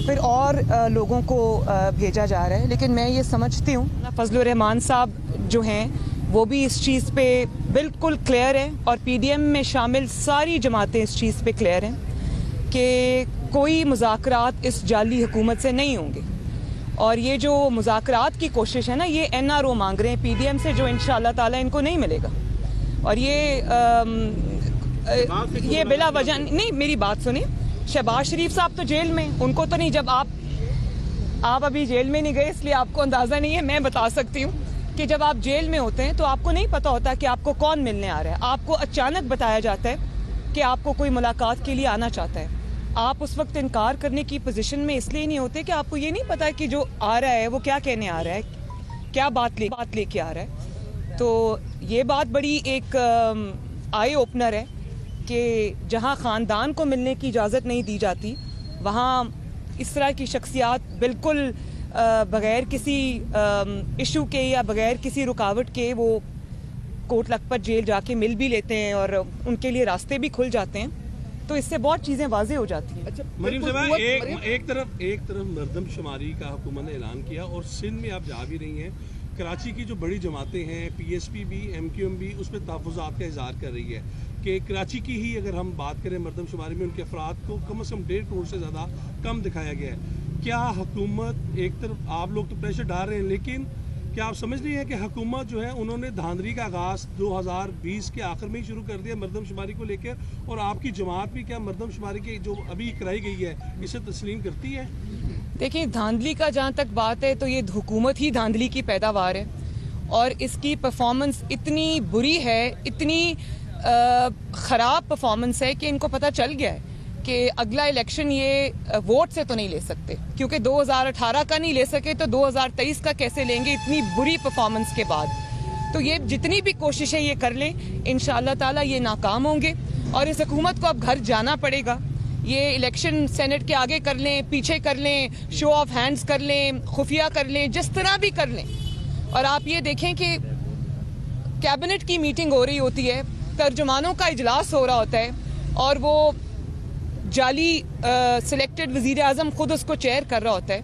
फिर और लोगों को भेजा जा रहा है। लेकिन मैं ये समझती हूँ फजलुर रहमान साहब जो हैं वो भी इस चीज़ पे बिल्कुल क्लियर हैं और पीडीएम में शामिल सारी जमातें इस चीज़ पे क्लियर हैं कि कोई मुज़ाकरात इस जाली हुकूमत से नहीं होंगे। और ये जो मुज़ाकरात की कोशिश है ना, ये एनआरओ मांग रहे हैं पीडीएम से, जो इंशाअल्लाह ताला इनको नहीं मिलेगा। और ये बिला वजह नहीं, मेरी बात सुनिए। शहबाज शरीफ साहब तो जेल में, उनको तो नहीं, जब आप अभी जेल में नहीं गए इसलिए आपको अंदाज़ा नहीं है। मैं बता सकती हूँ कि जब आप जेल में होते हैं तो आपको नहीं पता होता कि आपको कौन मिलने आ रहा है। आपको अचानक बताया जाता है कि आपको कोई मुलाकात के लिए आना चाहता है। आप उस वक्त इनकार करने की पोजीशन में इसलिए नहीं होते कि आपको ये नहीं पता कि जो आ रहा है वो क्या कहने आ रहा है, क्या बात लेके आ रहा है। तो ये बात बड़ी एक आई ओपनर है कि जहाँ ख़ानदान को मिलने की इजाज़त नहीं दी जाती, वहाँ इस तरह की शख्सियात बिल्कुल बग़ैर किसी इशू के या बग़ैर किसी रुकावट के वो कोट लखपत जेल जाके मिल भी लेते हैं और उनके लिए रास्ते भी खुल जाते हैं। तो इससे बहुत चीज़ें वाज़ेह हो जाती हैं। अच्छा मरीम साहब, एक तरफ मरदमशुमारी का हुकूमत ने ऐलान किया और सिंध में आप जा भी रही हैं। कराची की जो बड़ी जमातें हैं, पीएसपी भी, एमक्यूएम भी, उस पर तहफ़्फ़ुज़ात का इज़हार कर रही है कि कराची की ही अगर हम बात करें मरदमशुमारी में उनके अफराद को कम से कम 1.5 करोड़ से ज़्यादा कम दिखाया गया है। क्या हुकूमत, एक तरफ आप लोग तो प्रेशर डाल रहे हैं, लेकिन क्या आप समझ रही हैं कि हुकूमत जो है उन्होंने धांधली का आगाज़ 2020 के आखिर में ही शुरू कर दिया मरदमशुमारी को लेकर, और आपकी जमात भी क्या मरदमशुमारी की जो अभी कराई गई है इसे तस्लीम करती है? देखिए, धांधली का जहाँ तक बात है तो ये हुकूमत ही धांधली की पैदावार है और इसकी परफॉर्मेंस इतनी बुरी है, इतनी ख़राब परफॉर्मेंस है कि इनको पता चल गया है कि अगला इलेक्शन ये वोट से तो नहीं ले सकते, क्योंकि 2018 का नहीं ले सके तो 2023 का कैसे लेंगे इतनी बुरी परफॉर्मेंस के बाद। तो ये जितनी भी कोशिशें ये कर लें, इंशाअल्लाह ताला ये नाकाम होंगे और इस हुकूमत को अब घर जाना पड़ेगा। ये इलेक्शन सेनेट के आगे कर लें, पीछे कर लें, शो ऑफ हैंड्स कर लें, खुफिया कर लें, जिस तरह भी कर लें। और आप ये देखें कि कैबिनेट की मीटिंग हो रही होती है, तर्जुमानों का इजलास हो रहा होता है और वो जाली सिलेक्टेड वज़ीर आज़म खुद उसको चेयर कर रहा होता है।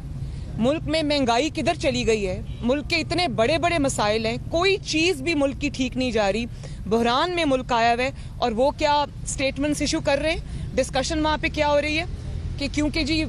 मुल्क में महंगाई किधर चली गई है, मुल्क के इतने बड़े बड़े मसाइल हैं, कोई चीज़ भी मुल्क की ठीक नहीं जा रही, बहरान में मुल्क आया हुआ है और वो क्या स्टेटमेंट्स इशू कर रहे हैं। डिस्कशन वहाँ पे क्या हो रही है कि क्योंकि जी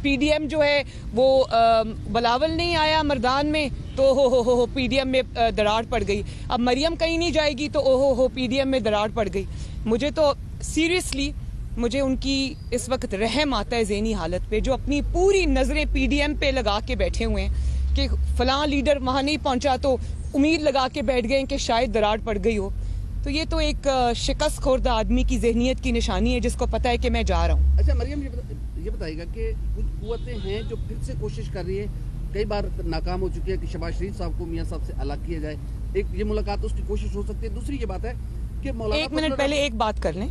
पीडीएम जो है वो बिलावल नहीं आया मर्दान में तो हो पीडीएम में दरार पड़ गई। अब मरियम कहीं नहीं जाएगी तो हो पीडीएम में दरार पड़ गई। मुझे तो सीरियसली मुझे उनकी इस वक्त रहम आता है ज़हनी हालत पे, जो अपनी पूरी नज़रें पीडीएम पे लगा के बैठे हुए हैं कि फलां लीडर वहाँ नहीं पहुँचा तो उम्मीद लगा के बैठ गए कि शायद दरार पड़ गई हो। तो ये तो एक शिकस्त खुर्दा आदमी की जहनीत की निशानी है जिसको पता है कि मैं जा रहा हूँ। अच्छा मरियम, ये बताइएगा कि कुछ कुव्वतें हैं जो फिर से कोशिश कर रही है, कई बार नाकाम हो चुकी है कि शहबाज शरीफ साहब को मियाँ साहब से अलग किया जाए। एक ये मुलाकात उसकी कोशिश हो सकती है। दूसरी ये बात है कि एक मिनट पहले एक बात कर लें।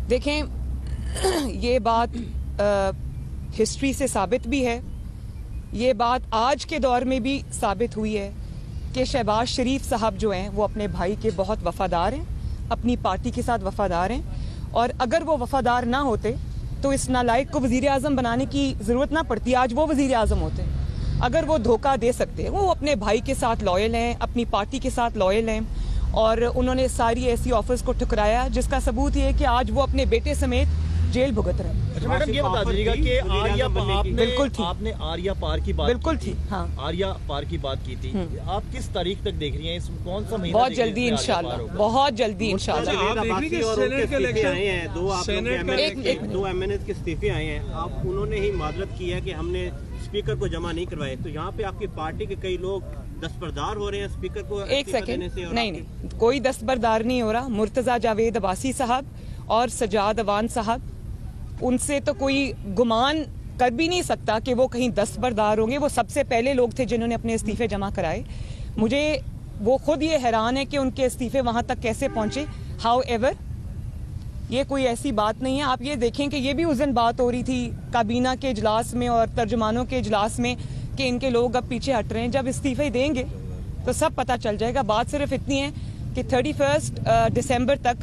देखें, ये बात हिस्ट्री से साबित भी है, ये बात आज के दौर में भी साबित हुई है कि शहबाज शरीफ साहब जो हैं वो अपने भाई के बहुत वफादार हैं, अपनी पार्टी के साथ वफादार हैं। और अगर वो वफादार ना होते तो इस नालायक को वज़ीर आज़म बनाने की ज़रूरत ना पड़ती, आज वो वज़ीर आज़म होते। अगर वो धोखा दे सकते हैं, वो अपने भाई के साथ लॉयल हैं, अपनी पार्टी के साथ लॉयल हैं और उन्होंने सारी ऐसी ऑफर्स को ठुकराया जिसका सबूत ये है कि आज वो अपने बेटे समेत जेल भुगत रहे हैं। अच्छा मैडम, ये बता दीजिएगा कि आपने आर्या पार की बात बिल्कुल थी, हाँ, आर्या पार की बात की थी। आप किस तारीख तक देख रही हैं, इस कौन सा महीना? बहुत जल्दी इंशाल्लाह, बहुत जल्दी इंशाल्लाह। दो एमएनए के इस्तीफे आए हैं, आप उन्होंने ही माजरत की है कि हमने स्पीकर को जमा नहीं करवाए, तो यहाँ पे आपकी पार्टी के कई लोग दस्तबरदार हो रहे हैं स्पीकर को। एक सेकंड, नहीं, कोई दस्तबरदार नहीं हो रहा। मुर्तज़ा जावेद अब्बासी साहब और सजाद अवान साहब, उनसे तो कोई गुमान कर भी नहीं सकता कि वो कहीं दस्तबरदार होंगे। वो सबसे पहले लोग थे जिन्होंने अपने इस्तीफे जमा कराए। मुझे वो खुद ये हैरान है कि उनके इस्तीफे वहाँ तक कैसे पहुँचे। हाउ एवर, ये कोई ऐसी बात नहीं है। आप ये देखें कि ये भी उस दिन बात हो रही थी काबीना के इजलास में और तर्जुमानों के इजलास में कि इनके लोग अब पीछे हट रहे हैं। जब इस्तीफे देंगे तो सब पता चल जाएगा। बात सिर्फ इतनी है कि 31 दिसंबर तक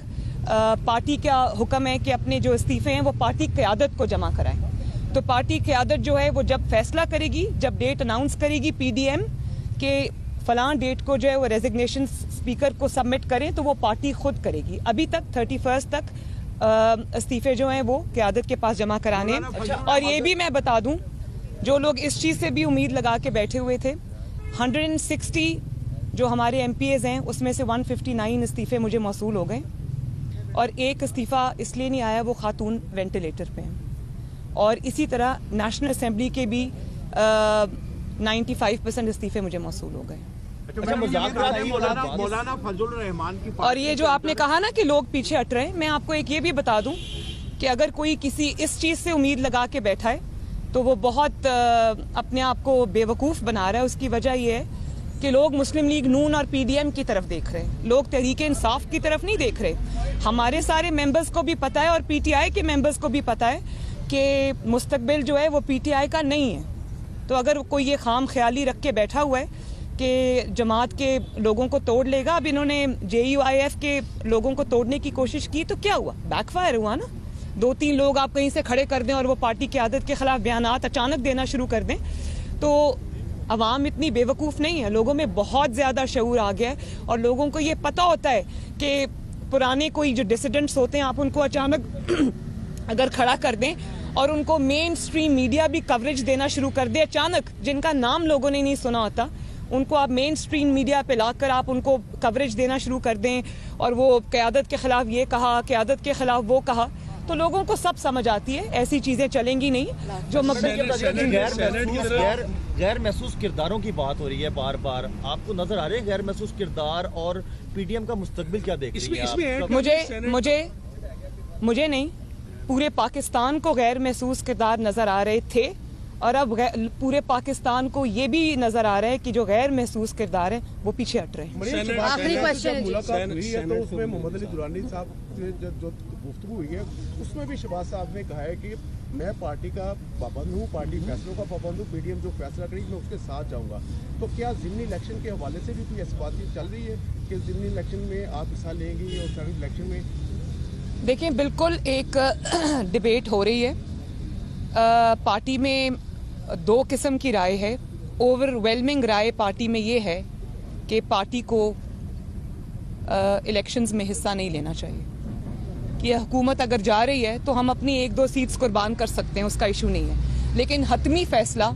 पार्टी का हुक्म है कि अपने जो इस्तीफे हैं वो पार्टी क़यादत को जमा कराएं। तो पार्टी क़यादत जो है वो जब फैसला करेगी, जब डेट अनाउंस करेगी पीडीएम के फलां डेट को जो है वो रेजिग्नेशन स्पीकर को सबमिट करें, तो वो पार्टी खुद करेगी। अभी तक 31 तक इस्तीफे जो हैं वो क़यादत के पास जमा कराने हैं। और ये भी मैं बता दूं, जो लोग इस चीज़ से भी उम्मीद लगा के बैठे हुए थे, 160 जो हमारे एमपीएज हैं उसमें से 159 इस्तीफे मुझे मौसूल हो गए और एक इस्तीफ़ा इसलिए नहीं आया, वो खातून वेंटिलेटर पे हैं। और इसी तरह नेशनल असेंबली के भी 95% इस्तीफे मुझे मौसूल हो गए। मौलाना फजलुर रहमान की और ये जो आपने कहा ना कि लोग पीछे हट रहे हैं, मैं आपको एक ये भी बता दूं कि अगर कोई किसी इस चीज़ से उम्मीद लगा के बैठा है तो वो बहुत अपने आप को बेवकूफ़ बना रहा है। उसकी वजह ये है कि लोग मुस्लिम लीग नून और पीडीएम की तरफ देख रहे हैं, लोग तहरीक इंसाफ की तरफ नहीं देख रहे। हमारे सारे मेंबर्स को भी पता है और पीटीआई के मेंबर्स को भी पता है कि मुस्तकबिल जो है वो पीटीआई का नहीं है। तो अगर कोई ये खाम ख्याली रख के बैठा हुआ है कि जमात के लोगों को तोड़ लेगा, अब इन्होंने JUIF के लोगों को तोड़ने की कोशिश की तो क्या हुआ, बैकफायर हुआ ना। 2-3 लोग आप कहीं से खड़े कर दें और वो पार्टी की आदत के खिलाफ बयानात अचानक देना शुरू कर दें, तो अवाम इतनी बेवकूफ़ नहीं है, लोगों में बहुत ज़्यादा शऊर आ गया है और लोगों को ये पता होता है कि पुराने कोई जो डिसिडेंट्स होते हैं आप उनको अचानक अगर खड़ा कर दें और उनको मेन स्ट्रीम मीडिया भी कवरेज देना शुरू कर दे अचानक, जिनका नाम लोगों ने नहीं सुना होता, उनको आप मेन स्ट्रीम मीडिया पे लाकर आप उनको कवरेज देना शुरू कर दें और वो क़यादत के खिलाफ ये कहा, क़यादत के खिलाफ वो कहा, तो लोगों को सब समझ आती है। ऐसी चीजें चलेंगी नहीं जो गैर महसूस किरदारों की बात हो रही है बार बार, आपको नजर आ रहे हैं गैर महसूस किरदार और पीडीएम का मुस्तकबिल क्या देख रही है? मुझे नहीं, पूरे पाकिस्तान को गैर महसूस किरदार नजर आ रहे थे और अब पूरे पाकिस्तान को ये भी नजर आ रहा है कि जो गैर महसूस किरदार हैं वो पीछे हट रहे हैं। आखिरी क्वेश्चन मुलाकात हुई है तो उसमें मोहम्मद अली दुरानी साहब से जो गुफ्तगू हुई है उसमें भी शहबाज साहब ने कहा है कि मैं पार्टी का पाबंद हूँ, पार्टी फैसलों का पाबंद हूँ, पीडीएम जो फैसला करेगी मैं उसके साथ जाऊँगा। तो क्या ज़िमनी इलेक्शन के हवाले से भी कोई ऐसी बातचीत चल रही है कि ज़िमनी इलेक्शन में आप हिस्सा लेंगी और सेनेट इलेक्शन में? देखें, बिल्कुल एक डिबेट हो रही है। पार्टी में 2 किस्म की राय है। ओवरवेलमिंग राय पार्टी में ये है कि पार्टी को इलेक्शंस में हिस्सा नहीं लेना चाहिए, कि हुकूमत अगर जा रही है तो हम अपनी 1-2 सीट्स कुर्बान कर सकते हैं, उसका इशू नहीं है, लेकिन हतमी फैसला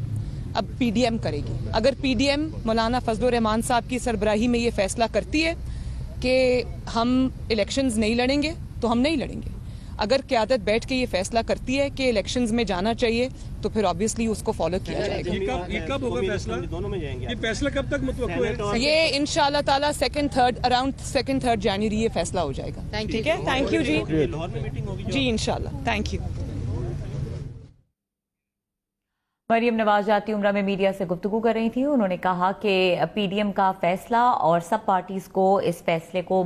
अब पीडीएम करेगी। अगर पीडीएम मौलाना फजलुर रहमान साहब की सरबराही में ये फैसला करती है कि हम इलेक्शंस नहीं लड़ेंगे तो हम नहीं लड़ेंगे। अगर क़यादत बैठ के ये फैसला करती है कि इलेक्शंस में जाना चाहिए तो फिर ऑब्वियसली उसको फॉलो किया जाएगा। ये कब होगा फैसला? दोनों में जाएंगे। ये फैसला कब तक मुतवक्को है? ये इंशाल्लाह ताला अराउंड 2-3 जनवरी ये फैसला हो जाएगा। ठीक है, थैंक यू जी। लाहौर में मीटिंग होगी जी इंशाल्लाह, थैंक यू। मरियम नवाज जाती उम्रा में मीडिया से गुफ्तगू कर रही थी। उन्होंने कहा कि पीडीएम का फैसला और सब पार्टीज को इस फैसले को